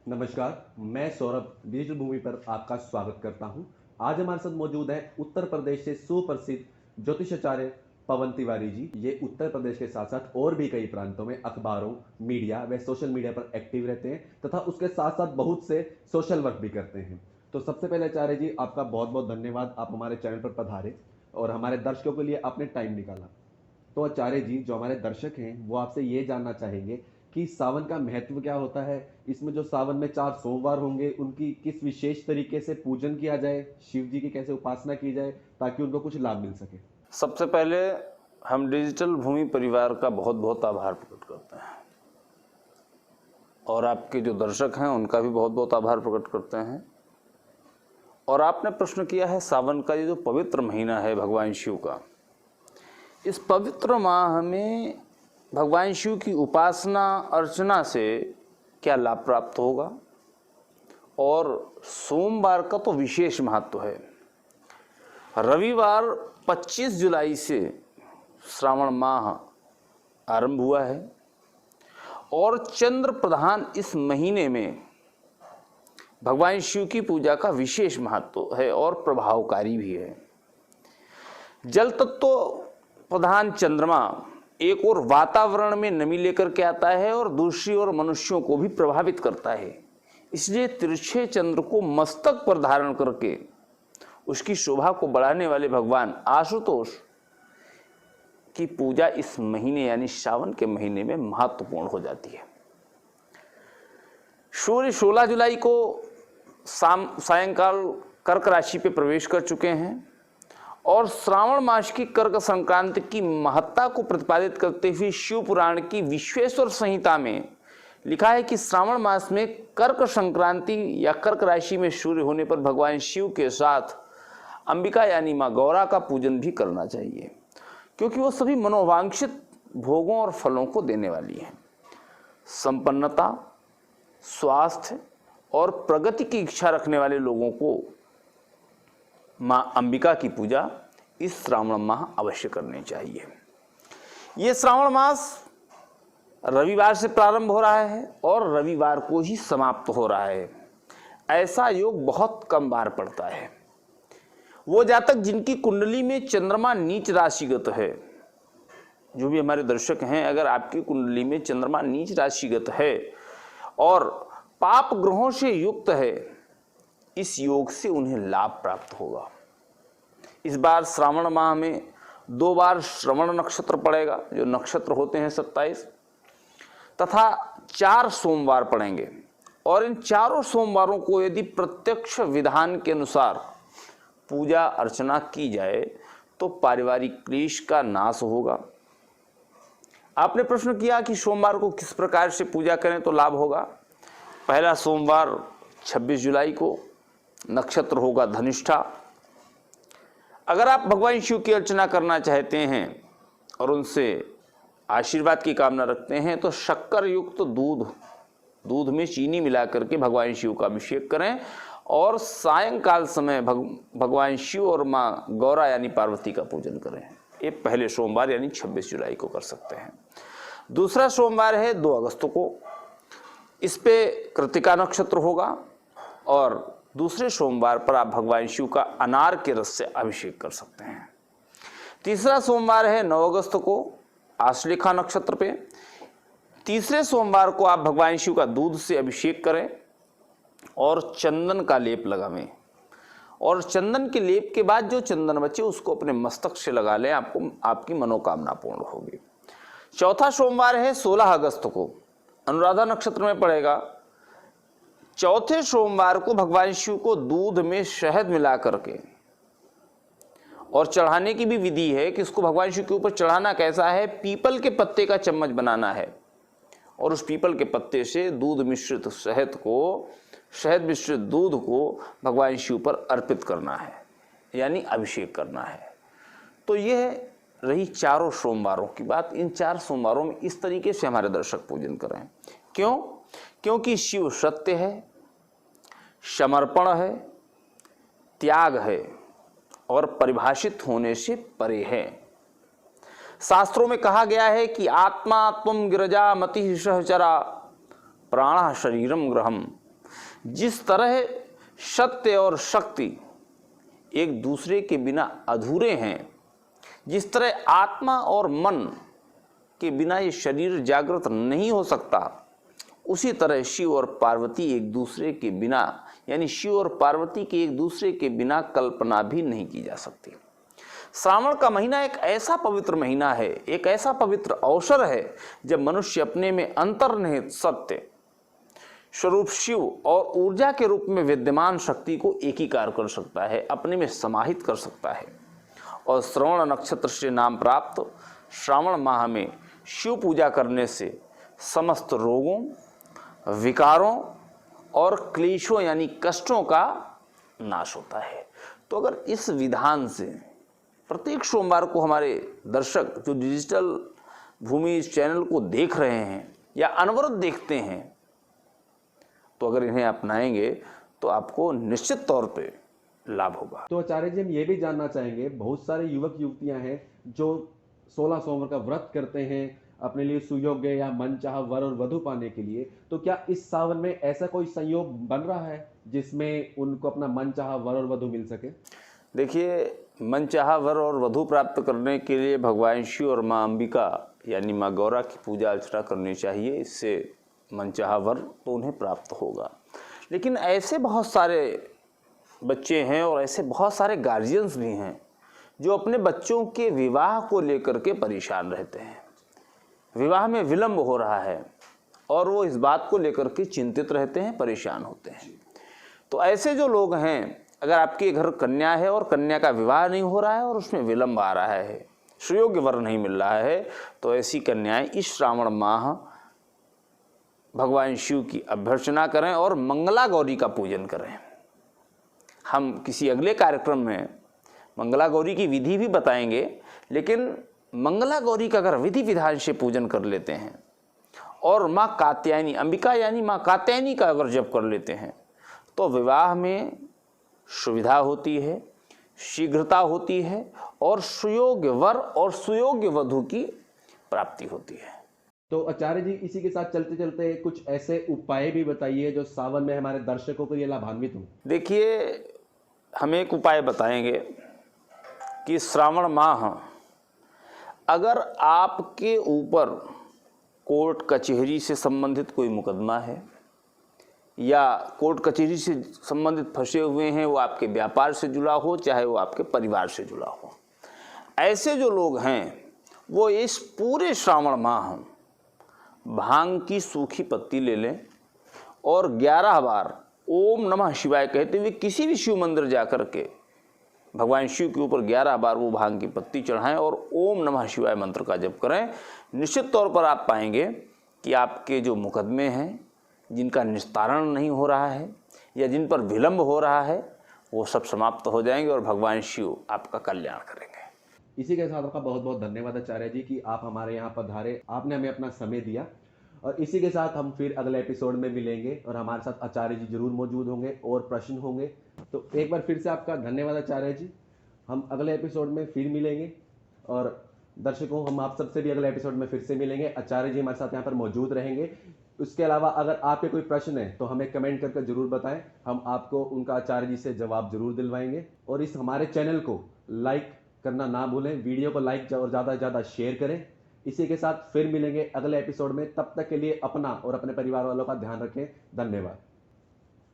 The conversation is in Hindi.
नमस्कार, मैं सौरभ डिजिटल भूमि पर आपका स्वागत करता हूं। आज हमारे साथ मौजूद है उत्तर प्रदेश से सुप्रसिद्ध ज्योतिषाचार्य पवन तिवारी जी। ये उत्तर प्रदेश के साथ साथ और भी कई प्रांतों में अखबारों, मीडिया व सोशल मीडिया पर एक्टिव रहते हैं तथा उसके साथ साथ बहुत से सोशल वर्क भी करते हैं। तो सबसे पहले आचार्य जी, आपका बहुत बहुत धन्यवाद, आप हमारे चैनल पर पधारे और हमारे दर्शकों के लिए आपने टाइम निकाला। तो आचार्य जी, जो हमारे दर्शक हैं वो आपसे ये जानना चाहेंगे कि सावन का महत्व क्या होता है। इसमें जो सावन में 4 सोमवार होंगे उनकी किस विशेष तरीके से पूजन किया जाए, शिव जी की कैसे उपासना की जाए ताकि उनको कुछ लाभ मिल सके। सबसे पहले हम डिजिटल भूमि परिवार का बहुत बहुत आभार प्रकट करते हैं और आपके जो दर्शक हैं उनका भी बहुत बहुत आभार प्रकट करते हैं। और आपने प्रश्न किया है सावन का ये जो पवित्र महीना है भगवान शिव का, इस पवित्र माह में भगवान शिव की उपासना अर्चना से क्या लाभ प्राप्त होगा। और सोमवार का तो विशेष महत्व है। रविवार 25 जुलाई से श्रावण माह आरंभ हुआ है और चंद्र प्रधान इस महीने में भगवान शिव की पूजा का विशेष महत्व है और प्रभावकारी भी है। जल तत्व प्रधान चंद्रमा एक और वातावरण में नमी लेकर के आता है और दूसरी ओर मनुष्यों को भी प्रभावित करता है। इसलिए तिरछे चंद्र को मस्तक पर धारण करके उसकी शोभा को बढ़ाने वाले भगवान आशुतोष की पूजा इस महीने यानी श्रावण के महीने में महत्वपूर्ण हो जाती है। सूर्य 16 जुलाई को सायंकाल कर्क राशि पे प्रवेश कर चुके हैं और श्रावण मास की कर्क संक्रांति की महत्ता को प्रतिपादित करते हुए शिव पुराण की विश्वेश्वर संहिता में लिखा है कि श्रावण मास में कर्क संक्रांति या कर्क राशि में सूर्य होने पर भगवान शिव के साथ अंबिका यानी माँ गौरा का पूजन भी करना चाहिए, क्योंकि वो सभी मनोवांछित भोगों और फलों को देने वाली है। संपन्नता, स्वास्थ्य और प्रगति की इच्छा रखने वाले लोगों को माँ अंबिका की पूजा इस श्रावण माह अवश्य करनी चाहिए। ये श्रावण मास रविवार से प्रारंभ हो रहा है और रविवार को ही समाप्त हो रहा है। ऐसा योग बहुत कम बार पड़ता है। वो जातक जिनकी कुंडली में चंद्रमा नीच राशिगत है, जो भी हमारे दर्शक हैं, अगर आपकी कुंडली में चंद्रमा नीच राशिगत है और पाप ग्रहों से युक्त है, इस योग से उन्हें लाभ प्राप्त होगा। इस बार श्रावण माह में 2 बार श्रवण नक्षत्र पड़ेगा, जो नक्षत्र होते हैं 27, तथा 4 सोमवार पड़ेंगे। और इन चारों सोमवारों को यदि प्रत्यक्ष विधान के अनुसार पूजा अर्चना की जाए तो पारिवारिक क्लेश का नाश होगा। आपने प्रश्न किया कि सोमवार को किस प्रकार से पूजा करें तो लाभ होगा। पहला सोमवार 26 जुलाई को, नक्षत्र होगा धनिष्ठा। अगर आप भगवान शिव की अर्चना करना चाहते हैं और उनसे आशीर्वाद की कामना रखते हैं तो शक्कर युक्त दूध में चीनी मिला करके भगवान शिव का अभिषेक करें और सायंकाल समय भगवान शिव और माँ गौरा यानी पार्वती का पूजन करें। ये पहले सोमवार यानी 26 जुलाई को कर सकते हैं। दूसरा सोमवार है 2 अगस्त को। इस पे कृतिका नक्षत्र होगा और दूसरे सोमवार पर आप भगवान शिव का अनार के रस से अभिषेक कर सकते हैं। तीसरा सोमवार है 9 अगस्त को, आश्लेषा नक्षत्र पे। तीसरे सोमवार को आप भगवान शिव का दूध से अभिषेक करें और चंदन का लेप लगावें। और चंदन के लेप के बाद जो चंदन बचे उसको अपने मस्तक से लगा लें, आपकी मनोकामना पूर्ण होगी। चौथा सोमवार है 16 अगस्त को, अनुराधा नक्षत्र में पड़ेगा। चौथे सोमवार को भगवान शिव को दूध में शहद मिला करके, और चढ़ाने की भी विधि है कि इसको भगवान शिव के ऊपर चढ़ाना कैसा है, पीपल के पत्ते का चम्मच बनाना है और उस पीपल के पत्ते से शहद मिश्रित दूध को भगवान शिव पर अर्पित करना है, यानी अभिषेक करना है। तो यह रही चारों सोमवारों की बात। इन 4 सोमवारों में इस तरीके से हमारे दर्शक पूजन करें। क्यों? क्योंकि शिव सत्य है, समर्पण है, त्याग है और परिभाषित होने से परे है। शास्त्रों में कहा गया है कि आत्मा त्वं गिरजा मति सहचरा प्राण शरीरम ग्रहम जिस तरह सत्य और शक्ति एक दूसरे के बिना अधूरे हैं, जिस तरह आत्मा और मन के बिना ये शरीर जागृत नहीं हो सकता, उसी तरह शिव और पार्वती एक दूसरे के बिना, यानी शिव और पार्वती की एक दूसरे के बिना कल्पना भी नहीं की जा सकती। श्रावण का महीना एक ऐसा पवित्र महीना है, एक ऐसा पवित्र अवसर है जब मनुष्य अपने में अंतर्निहित सत्य स्वरूप शिव और ऊर्जा के रूप में विद्यमान शक्ति को एकीकार कर सकता है, अपने में समाहित कर सकता है। और श्रवण नक्षत्र से नाम प्राप्त श्रावण माह में शिव पूजा करने से समस्त रोगों, विकारों और क्लेशों यानी कष्टों का नाश होता है। तो अगर इस विधान से प्रत्येक सोमवार को हमारे दर्शक जो डिजिटल भूमि इस चैनल को देख रहे हैं या अनवरत देखते हैं, तो अगर इन्हें अपनाएंगे तो आपको निश्चित तौर पे लाभ होगा। तो आचार्य जी, हम ये भी जानना चाहेंगे, बहुत सारे युवक युवतियां हैं जो 16 सोमवार का व्रत करते हैं अपने लिए सुयोग्य या मनचाहा वर और वधु पाने के लिए, तो क्या इस सावन में ऐसा कोई संयोग बन रहा है जिसमें उनको अपना मनचाहा वर और वधु मिल सके? देखिए, मनचाहा वर और वधु प्राप्त करने के लिए भगवान शिव और माँ अंबिका यानी माँ गौरा की पूजा अर्चना करनी चाहिए। इससे मनचाहा वर तो उन्हें प्राप्त होगा। लेकिन ऐसे बहुत सारे बच्चे हैं और ऐसे बहुत सारे गार्जियंस भी हैं जो अपने बच्चों के विवाह को लेकर के परेशान रहते हैं। विवाह में विलंब हो रहा है और वो इस बात को लेकर के चिंतित रहते हैं, परेशान होते हैं। तो ऐसे जो लोग हैं, अगर आपके घर कन्या है और कन्या का विवाह नहीं हो रहा है और उसमें विलंब आ रहा है, सुयोग्य वर नहीं मिल रहा है, तो ऐसी कन्याएं इस श्रावण माह भगवान शिव की अभ्यर्चना करें और मंगला गौरी का पूजन करें। हम किसी अगले कार्यक्रम में मंगला गौरी की विधि भी बताएंगे, लेकिन मंगला गौरी का अगर विधि विधान से पूजन कर लेते हैं और माँ कात्यायनी, अंबिका यानी माँ कात्यायनी का अगर जप कर लेते हैं, तो विवाह में सुविधा होती है, शीघ्रता होती है और सुयोग्य वर और सुयोग्य वधु की प्राप्ति होती है। तो आचार्य जी, इसी के साथ चलते चलते कुछ ऐसे उपाय भी बताइए जो सावन में हमारे दर्शकों के लिए लाभान्वित हों। देखिए, हम एक उपाय बताएंगे कि श्रावण माह अगर आपके ऊपर कोर्ट कचहरी से संबंधित कोई मुकदमा है या कोर्ट कचहरी से संबंधित फंसे हुए हैं, वो आपके व्यापार से जुड़ा हो चाहे वो आपके परिवार से जुड़ा हो, ऐसे जो लोग हैं वो इस पूरे श्रावण माह भांग की सूखी पत्ती ले लें और 11 बार ओम नमः शिवाय कहते हुए किसी भी शिव मंदिर जाकर के भगवान शिव के ऊपर 11 बार वो भांग की पत्ती चढ़ाएं और ओम नमः शिवाय मंत्र का जप करें। निश्चित तौर पर आप पाएंगे कि आपके जो मुकदमे हैं, जिनका निस्तारण नहीं हो रहा है या जिन पर विलंब हो रहा है, वो सब समाप्त हो जाएंगे और भगवान शिव आपका कल्याण करेंगे। इसी के साथ आपका बहुत बहुत धन्यवाद आचार्य जी कि आप हमारे यहाँ पधारे, आपने हमें अपना समय दिया। और इसी के साथ हम फिर अगले एपिसोड में मिलेंगे और हमारे साथ आचार्य जी जरूर मौजूद होंगे और प्रश्न होंगे। तो एक बार फिर से आपका धन्यवाद आचार्य जी। हम अगले एपिसोड में फिर मिलेंगे और दर्शकों, हम आप सबसे भी अगले एपिसोड में फिर से मिलेंगे। आचार्य जी हमारे साथ यहाँ पर मौजूद रहेंगे। उसके अलावा अगर आपके कोई प्रश्न है तो हमें कमेंट करके जरूर बताएं, हम आपको उनका आचार्य जी से जवाब जरूर दिलवाएंगे। और इस हमारे चैनल को लाइक करना ना भूलें, वीडियो को लाइक और ज़्यादा से ज़्यादा शेयर करें। इसी के साथ फिर मिलेंगे अगले एपिसोड में। तब तक के लिए अपना और अपने परिवार वालों का ध्यान रखें। धन्यवाद।